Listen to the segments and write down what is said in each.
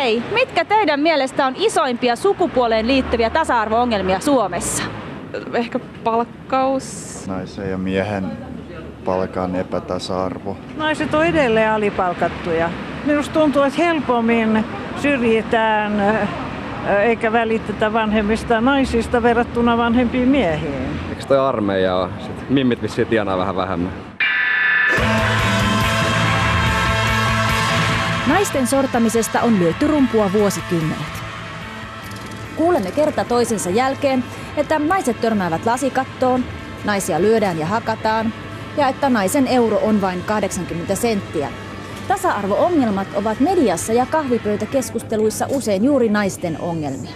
Hei, mitkä teidän mielestä on isoimpia sukupuoleen liittyviä tasa-arvo-ongelmia Suomessa? Ehkä palkkaus. Naisen ja miehen palkan epätasa-arvo. Naiset on edelleen alipalkattuja. Minusta tuntuu, että helpommin syrjitään eikä välitetä vanhemmista naisista verrattuna vanhempiin miehiin. Eikö toi armeija ole? Mimmit vissiin tienaa vähän vähemmän. Naisten sortamisesta on lyöty rumpua vuosikymmenet. Kuulemme kerta toisensa jälkeen, että naiset törmäävät lasikattoon, naisia lyödään ja hakataan ja että naisen euro on vain 80 senttiä. Tasa-arvo-ongelmat ovat mediassa ja kahvipöytäkeskusteluissa usein juuri naisten ongelmia.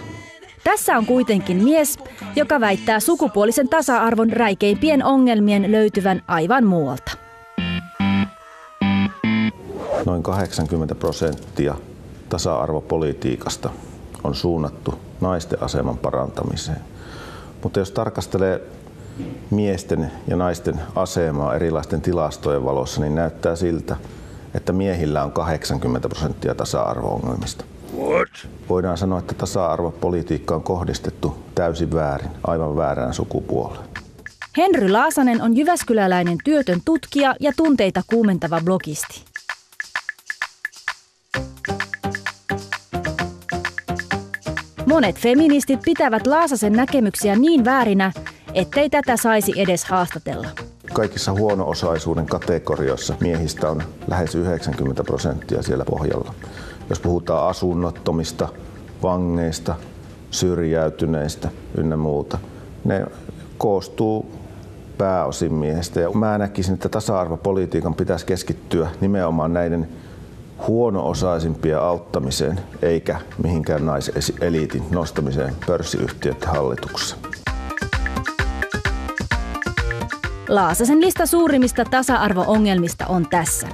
Tässä on kuitenkin mies, joka väittää sukupuolisen tasa-arvon räikeimpien ongelmien löytyvän aivan muualta. Noin 80% tasa-arvopolitiikasta on suunnattu naisten aseman parantamiseen. Mutta jos tarkastelee miesten ja naisten asemaa erilaisten tilastojen valossa, niin näyttää siltä, että miehillä on 80% tasa-arvo-ongelmista. What? Voidaan sanoa, että tasa-arvopolitiikka on kohdistettu täysin väärin, aivan väärään sukupuoleen. Henry Laasanen on jyväskyläläinen työtön tutkija ja tunteita kuumentava blogisti. Monet feministit pitävät Laasasen näkemyksiä niin väärinä, ettei tätä saisi edes haastatella. Kaikissa huono-osaisuuden kategorioissa miehistä on lähes 90% siellä pohjalla. Jos puhutaan asunnottomista, vangeista, syrjäytyneistä ynnä muuta, ne koostuu pääosin miehistä. Ja mä näkisin, että tasa-arvopolitiikan pitäisi keskittyä nimenomaan näiden huono-osaisimpia auttamiseen, eikä mihinkään naiseliitin nostamiseen pörssiyhtiöiden hallituksessa. Laasasen lista suurimmista tasa-arvo-ongelmista on tässä.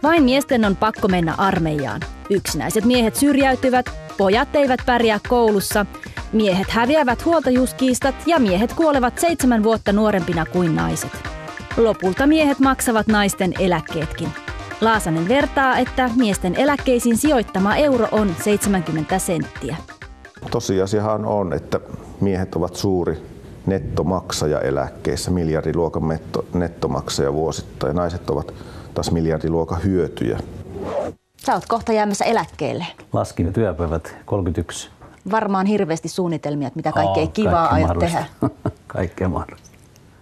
Vain miesten on pakko mennä armeijaan. Yksinäiset miehet syrjäytyvät, pojat eivät pärjää koulussa, miehet häviävät huoltajuuskiistat ja miehet kuolevat 7 vuotta nuorempina kuin naiset. Lopulta miehet maksavat naisten eläkkeetkin. Laasanen vertaa, että miesten eläkkeisiin sijoittama euro on 70 senttiä. Tosiasiahan on, että miehet ovat suuri nettomaksaja eläkkeissä, miljardiluokan nettomaksaja vuosittain. Naiset ovat taas miljardiluokan hyötyjä. Sä oot kohta jäämässä eläkkeelle. Laskin työpäivät 31. Varmaan hirveästi suunnitelmia, että mitä kaikkea kivaa aiot tehdä. Kaikkea mahdollista.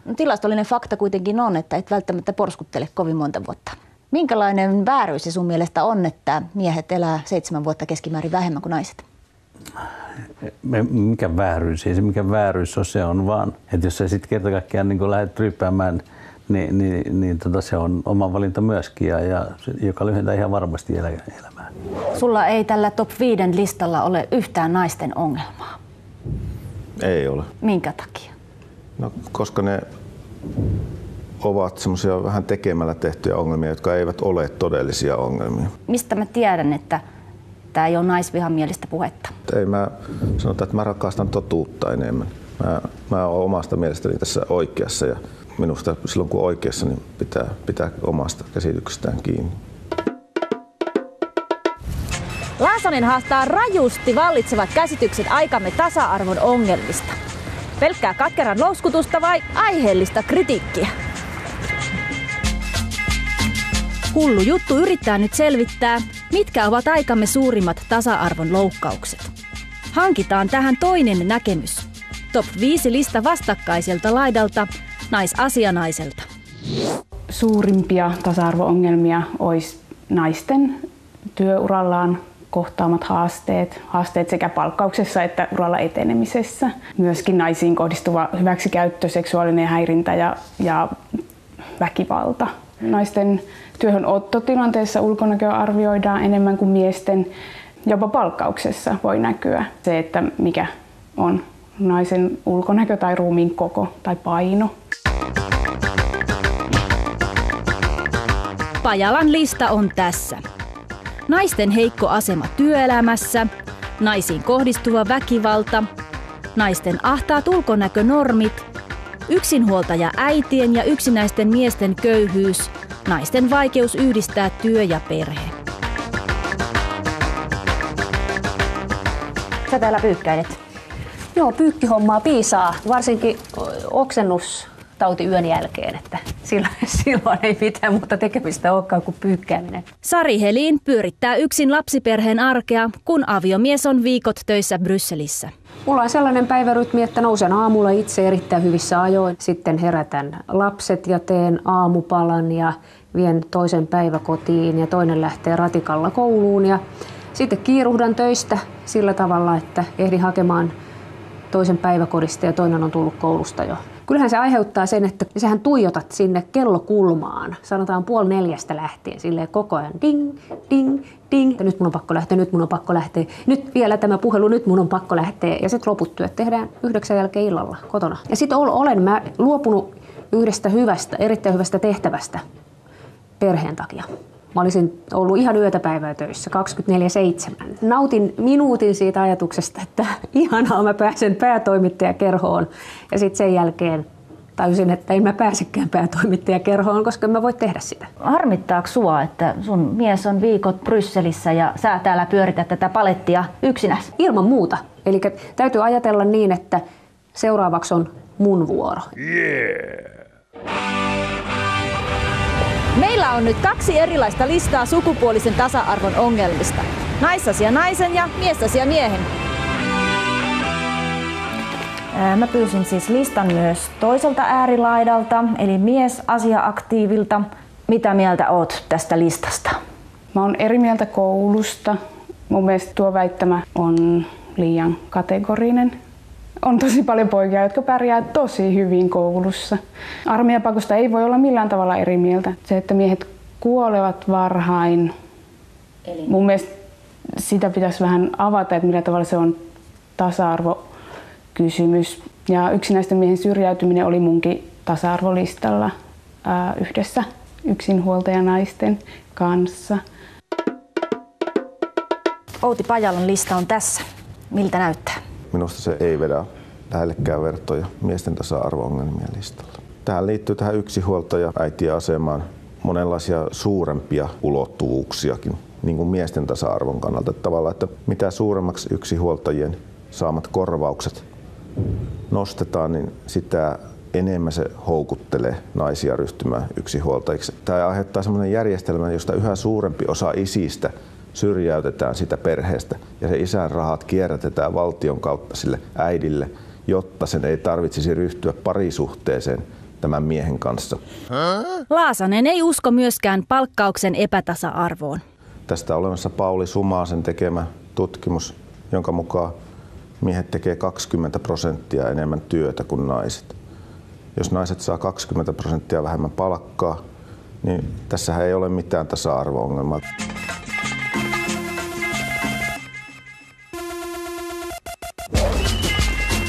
No, tilastollinen fakta kuitenkin on, että et välttämättä porskuttele kovin monta vuotta. Minkälainen vääryys se sun mielestä on, että miehet elää 7 vuotta keskimäärin vähemmän kuin naiset? Mikä vääryys? Ei se mikä vääryys on, se on vaan, että jos sä sitten kerta kaikkiaan niin lähdet ryyppäämään, niin se on oma valinta myöskin, ja joka lyhentää ihan varmasti elämää. Sulla ei tällä top 5 listalla ole yhtään naisten ongelmaa. Ei ole. Minkä takia? No, koska ne ovat semmoisia vähän tekemällä tehtyjä ongelmia, jotka eivät ole todellisia ongelmia. Mistä mä tiedän, että tämä ei ole naisvihamielistä puhetta? Ei, mä sanotaan, että mä rakastan totuutta enemmän. Mä oon omasta mielestäni tässä oikeassa, ja minusta silloin kun oikeassa, niin pitää omasta käsityksestään kiinni. Laasanen haastaa rajusti vallitsevat käsitykset aikamme tasa-arvon ongelmista. Pelkkää katkeran louskutusta vai aiheellista kritiikkiä? Hullu juttu yrittää nyt selvittää, mitkä ovat aikamme suurimmat tasa-arvon loukkaukset. Hankitaan tähän toinen näkemys. Top 5 lista vastakkaiselta laidalta naisasianaiselta. Suurimpia tasa-arvo-ongelmia olisi naisten työurallaan kohtaamat haasteet sekä palkkauksessa että uralla etenemisessä. Myöskin naisiin kohdistuva hyväksikäyttö, seksuaalinen häirintä ja väkivalta. Naisten työhönottotilanteessa ulkonäköä arvioidaan enemmän kuin miesten. Jopa palkkauksessa voi näkyä se, että mikä on naisen ulkonäkö tai ruumiin koko tai paino. Pajalan lista on tässä. Naisten heikko asema työelämässä, naisiin kohdistuva väkivalta, naisten ahtaat ulkonäkönormit, yksinhuoltaja äitien ja yksinäisten miesten köyhyys, naisten vaikeus yhdistää työ ja perhe. Sä täällä pyykkäilet. Joo, pyykkihommaa piisaa, varsinkin oksennustauti yön jälkeen, että silloin ei mitään muuta tekemistä olekaan kuin pyykkääminen. Sari Helin pyörittää yksin lapsiperheen arkea, kun aviomies on viikot töissä Brysselissä. Mulla on sellainen päivärytmi, että nousen aamulla itse erittäin hyvissä ajoin. Sitten herätän lapset ja teen aamupalan ja vien toisen päiväkotiin ja toinen lähtee ratikalla kouluun. Ja sitten kiiruhdan töistä sillä tavalla, että ehdin hakemaan toisen päiväkodista ja toinen on tullut koulusta jo. Kyllähän se aiheuttaa sen, että sähän tuijotat sinne kellokulmaan, sanotaan 3:30 lähtien, silleen koko ajan ding, ding, ding. Nyt mun on pakko lähteä, nyt mun on pakko lähteä, nyt vielä tämä puhelu, nyt mun on pakko lähteä. Ja sitten loput työt tehdään 9 jälkeen illalla kotona. Ja sitten olen mä luopunut yhdestä erittäin hyvästä tehtävästä perheen takia. Mä olisin ollut ihan yötäpäivää töissä 24/7. Nautin minuutin siitä ajatuksesta, että ihanaa mä pääsen päätoimittajakerhoon. Ja sitten sen jälkeen tajusin, että en mä pääsekään päätoimittajakerhoon, koska en mä voi tehdä sitä. Harmittaako sua, että sun mies on viikot Brysselissä ja sä täällä pyörität tätä palettia yksinäs? Ilman muuta. Eli täytyy ajatella niin, että seuraavaksi on mun vuoro. Yeah. Meillä on nyt 2 erilaista listaa sukupuolisen tasa-arvon ongelmista. Naisasia naisen ja miesasia miehen. Mä pyysin siis listan myös toiselta äärilaidalta, eli miesasia-aktiivilta. Mitä mieltä oot tästä listasta? Mä oon eri mieltä koulusta. Mun mielestä tuo väittämä on liian kategorinen. On tosi paljon poikia, jotka pärjää tosi hyvin koulussa. Armeijapakosta ei voi olla millään tavalla eri mieltä. Se, että miehet kuolevat varhain, mun mielestä sitä pitäisi vähän avata, että millä tavalla se on tasa-arvokysymys. Ja yksinäisten miehen syrjäytyminen oli munkin tasa-arvolistalla yhdessä yksinhuoltajanaisten kanssa. Outi Pajalan lista on tässä. Miltä näyttää? Minusta se ei vedä lähellekään vertoja miesten tasa-arvo-ongelmien listalla. Tähän liittyy tähän yksinhuoltaja äitien asemaan monenlaisia suurempia ulottuvuuksiakin niin kuin miesten tasa-arvon kannalta. Että tavallaan, että mitä suuremmaksi yksinhuoltajien saamat korvaukset nostetaan, niin sitä enemmän se houkuttelee naisia ryhtymään yksinhuoltajiksi. Tämä aiheuttaa sellainen järjestelmä, josta yhä suurempi osa isistä syrjäytetään sitä perheestä ja se isän rahat kierrätetään valtion kautta sille äidille, jotta sen ei tarvitsisi ryhtyä parisuhteeseen tämän miehen kanssa. Laasanen ei usko myöskään palkkauksen epätasa-arvoon. Tästä on olemassa Pauli Sumaasen tekemä tutkimus, jonka mukaan miehet tekee 20% enemmän työtä kuin naiset. Jos naiset saa 20% vähemmän palkkaa, niin tässähän ei ole mitään tasa-arvo-ongelmaa.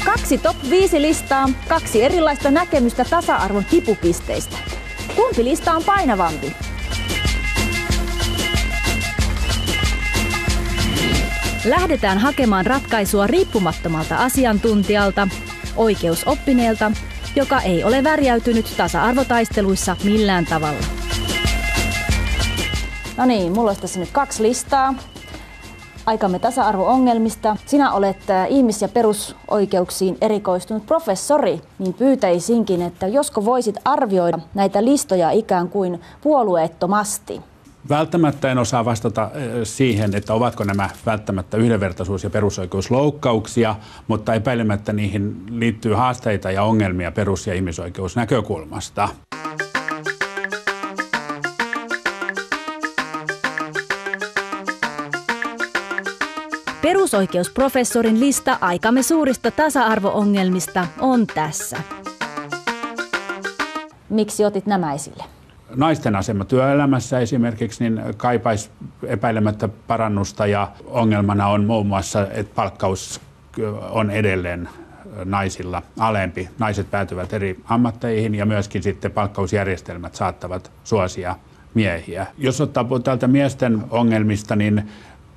Kaksi top 5 listaa, 2 erilaista näkemystä tasa-arvon kipupisteistä. Kumpi lista on painavampi? Lähdetään hakemaan ratkaisua riippumattomalta asiantuntijalta, oikeusoppineelta, joka ei ole värjäytynyt tasa-arvotaisteluissa millään tavalla. No niin, mulla olisi tässä nyt 2 listaa. Aikamme tasa-arvo-ongelmista. Sinä olet ihmis- ja perusoikeuksiin erikoistunut professori, niin pyytäisinkin, että josko voisit arvioida näitä listoja ikään kuin puolueettomasti. Välttämättä en osaa vastata siihen, että ovatko nämä välttämättä yhdenvertaisuus- ja perusoikeusloukkauksia, mutta epäilemättä niihin liittyy haasteita ja ongelmia perus- ja ihmisoikeusnäkökulmasta. Perusoikeusprofessorin lista aikamme suurista tasa-arvo-ongelmista on tässä. Miksi otit nämä esille? Naisten asema työelämässä esimerkiksi niin kaipaisi epäilemättä parannusta ja ongelmana on muun muassa, että palkkaus on edelleen naisilla alempi. Naiset päätyvät eri ammatteihin ja myöskin sitten palkkausjärjestelmät saattavat suosia miehiä. Jos ottaa täältä miesten ongelmista, niin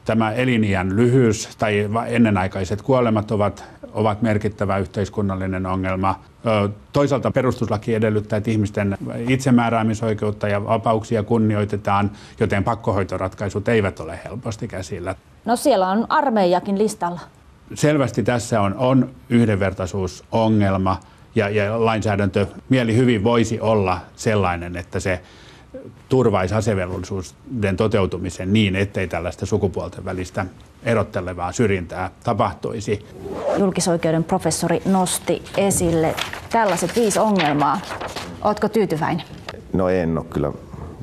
tämä eliniän lyhyys tai ennenaikaiset kuolemat ovat merkittävä yhteiskunnallinen ongelma. Toisaalta perustuslaki edellyttää, että ihmisten itsemääräämisoikeutta ja vapauksia kunnioitetaan, joten pakkohoitoratkaisut eivät ole helposti käsillä. No siellä on armeijakin listalla. selvästi tässä on yhdenvertaisuusongelma ja lainsäädäntö mielihyvin voisi olla sellainen, että se turvaisi asevelvollisuuden toteutumisen niin, ettei tällaista sukupuolten välistä erottelevaa syrjintää tapahtuisi. Julkisoikeuden professori nosti esille tällaiset 5 ongelmaa. Ootko tyytyväinen? No en ole kyllä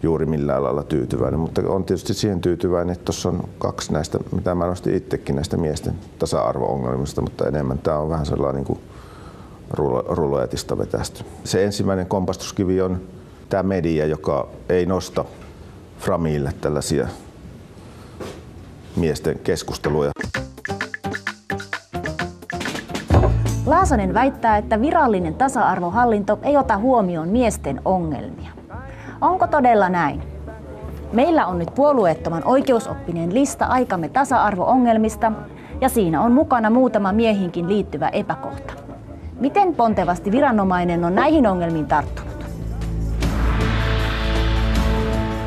juuri millään lailla tyytyväinen, mutta on tietysti siihen tyytyväinen, että tuossa on 2 näistä, mitä mä nostin itsekin näistä miesten tasa-arvo-ongelmista, mutta enemmän tämä on vähän sellainen niin kuin ruletista vetästy. Se ensimmäinen kompastuskivi on tämä media, joka ei nosta framille tällaisia miesten keskusteluja. Laasonen väittää, että virallinen tasa-arvohallinto ei ota huomioon miesten ongelmia. Onko todella näin? Meillä on nyt puolueettoman oikeusoppineen lista aikamme tasa-arvo-ongelmista ja siinä on mukana muutama miehinkin liittyvä epäkohta. Miten pontevasti viranomainen on näihin ongelmiin tarttunut?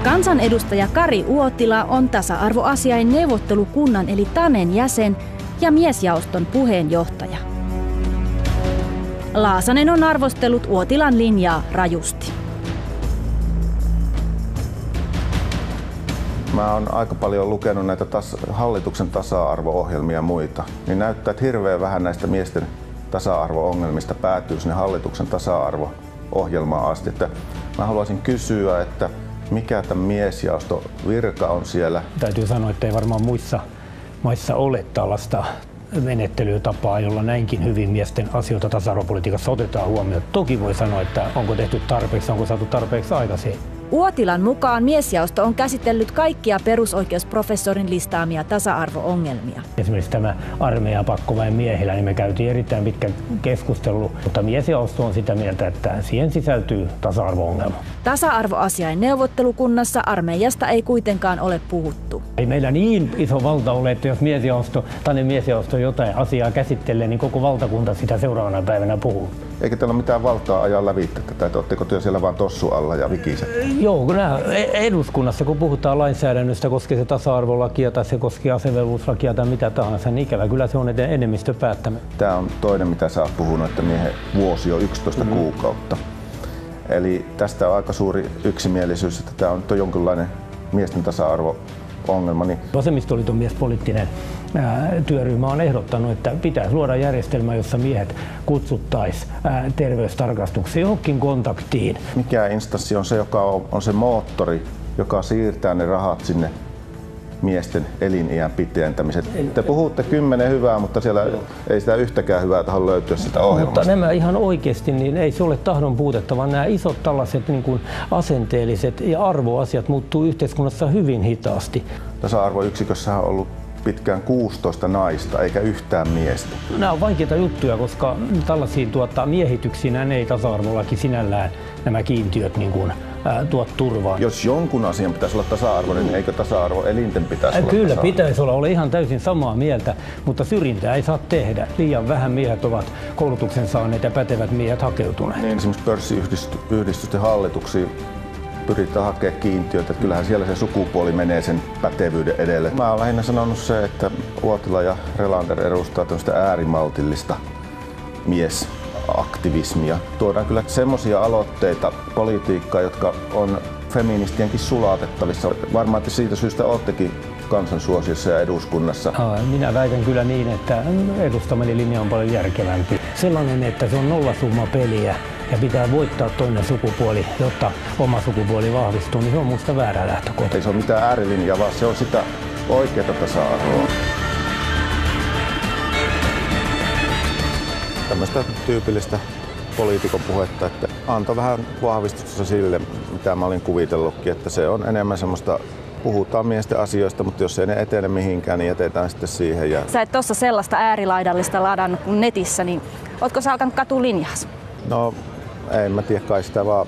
Kansanedustaja Kari Uotila on tasa-arvoasiain neuvottelukunnan eli TANen jäsen ja miesjaoston puheenjohtaja. Laasanen on arvostellut Uotilan linjaa rajusti. Mä oon aika paljon lukenut näitä hallituksen tasa-arvo-ohjelmia ja muita, niin näyttää, että hirveän vähän näistä miesten tasa-arvo-ongelmista päätyy sinne hallituksen tasa-arvo-ohjelmaan asti. Että mä haluaisin kysyä, että mikä tämän miesjaoston virka on siellä? Täytyy sanoa, että ei varmaan muissa maissa ole tällaista menettelytapaa, jolla näinkin hyvin miesten asioita tasa-arvopolitiikassa otetaan huomioon. Toki voi sanoa, että onko tehty tarpeeksi, onko saatu tarpeeksi aikaisin. Uotilan mukaan miesjaosto on käsitellyt kaikkia perusoikeusprofessorin listaamia tasa-arvo-ongelmia. Esimerkiksi tämä armeijan pakkoväen miehillä, niin me käytiin erittäin pitkä keskustelu, mutta miesjaosto on sitä mieltä, että siihen sisältyy tasa-arvo-ongelma. Tasa-arvoasiain neuvottelukunnassa armeijasta ei kuitenkaan ole puhuttu. Ei meillä niin iso valta ole, että jos miesjaosto jotain asiaa käsittelee, niin koko valtakunta sitä seuraavana päivänä puhuu. Eikä teillä ole mitään valtaa ajaa lävitse tätä, että oletteko te siellä vaan tossu alla ja vikiset? Joo, kun eduskunnassa kun puhutaan lainsäädännöstä, koskee se tasa-arvolakia tai se koskee asevelvollisuuslakia tai mitä tahansa, niin ikävä kyllä se on enemmistö päättämä. Tämä on toinen, mitä sä oot puhunut, että miehen vuosi on 11 kuukautta. Eli tästä on aika suuri yksimielisyys, että tämä on jonkinlainen miesten tasa-arvo-ongelma. Niin Vasemmistoliiton miespoliittinen työryhmä on ehdottanut, että pitäisi luoda järjestelmä, jossa miehet kutsuttaisiin terveystarkastuksiin johonkin kontaktiin. Mikä instanssi on se, joka on se moottori, joka siirtää ne rahat sinne miesten eliniän pidentämiseen? Te puhutte 10 hyvää, mutta siellä ei sitä yhtäkään hyvää tahdo löytyä sitä ohjelmasta. Mutta nämä ihan oikeasti, niin ei se ole tahdon puutetta, vaan nämä isot tällaiset niin kuin asenteelliset ja arvoasiat muuttuu yhteiskunnassa hyvin hitaasti. Tasa-arvoyksikössä on ollut pitkään 16 naista eikä yhtään miestä. Nämä on vaikeita juttuja, koska tällaisiin miehityksiin ei tasa-arvolaki sinällään nämä kiintiöt niin kuin, tuo turvaan. Jos jonkun asian pitäisi olla tasa-arvoinen, niin eikö tasa-arvoelinten pitäisi olla Kyllä pitäisi olla, olen ihan täysin samaa mieltä, mutta syrjintää ei saa tehdä. Liian vähän miehet ovat koulutuksen saaneet ja pätevät miehet hakeutuneet. Niin, esimerkiksi pörssiyhdistysten hallituksiin pyritään hakemaan kiintiöitä, että kyllähän siellä se sukupuoli menee sen pätevyyden edelle. Mä oon lähinnä sanonut se, että Uotila ja Relander edustaa tämmöistä äärimaltillista miesaktivismia. Tuodaan kyllä semmoisia aloitteita politiikkaa, jotka on feministienkin sulatettavissa. Varmaan te siitä syystä oottekin kansansuosiossa ja eduskunnassa. Minä väitän kyllä niin, että edustamani linja on paljon järkevämpi. Sellainen, että se on nollasummapeliä ja pitää voittaa toinen sukupuoli, jotta oma sukupuoli vahvistuu, niin se on minusta väärä lähtökohta. Ei se ole mitään äärilinjaa, vaan se on sitä oikeaa tasa-arvoa. Tämmöistä tyypillistä poliitikon puhetta, että antoi vähän vahvistusta sille, mitä mä olin kuvitellutkin, että se on enemmän semmoista, puhutaan miesten asioista, mutta jos ei ne etene mihinkään, niin jätetään sitten siihen. Ja sä et tossa sellaista äärilaidallista ladannut kuin netissä, niin ootko sä alkanut katulinjahas? No, en mä tiedä, kai sitä vaan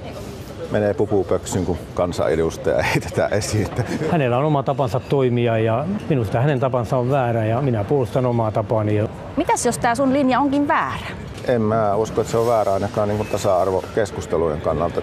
menee pupupöksyn, kun kansanedustaja heitetään esiin. Hänellä on oma tapansa toimia ja minusta hänen tapansa on väärä ja minä puolustan omaa tapaani. Mitäs jos tää sun linja onkin väärä? En mä usko, että se on väärä ainakaan niin kuin tasa-arvokeskustelujen kannalta.